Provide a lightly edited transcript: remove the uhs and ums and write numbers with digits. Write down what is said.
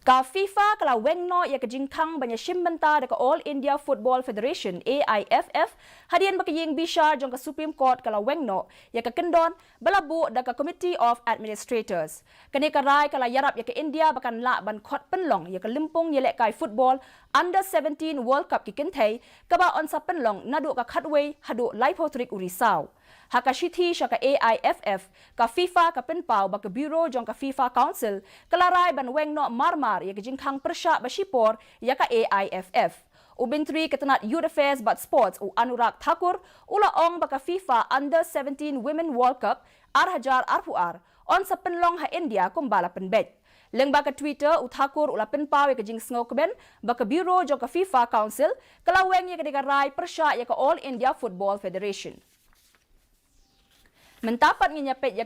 Ka FIFA kala Weng no ya ke Jingkhang banyak shimbenta deka All India Football Federation AIFF hadian bakaying bisha jong ka Supreme Court kala Weng no ya ke kendon balabu deka Committee of Administrators. Kani karai kala yarap ya ke India bakan la ban khot penlong ya ke limpung yelek kai football Under 17 World Cup ki kintai kaba on sa penlong nadu ka khatway hadu laipotrik urisau. Haka shithi syaka AIFF ka FIFA ka penpau baka bureau jong ka FIFA Council kalarai ban Weng no marmar ya ke Jingkhang persya ba Shipor ya ka AIFF. Ubintri ketenat Youth Affairs but Sports u Anurag Thakur ula ong baka FIFA Under 17 Women World Cup arhajar arpuar on sa penlong ha India kumbala penbet. Leng baka Twitter u Thakur ula penpau ya ke Jingsngau keben baka bureau jong ka FIFA Council kala Weng ya ke dikarai persya ya ka All India Football Federation. Mentapat nginyapet ya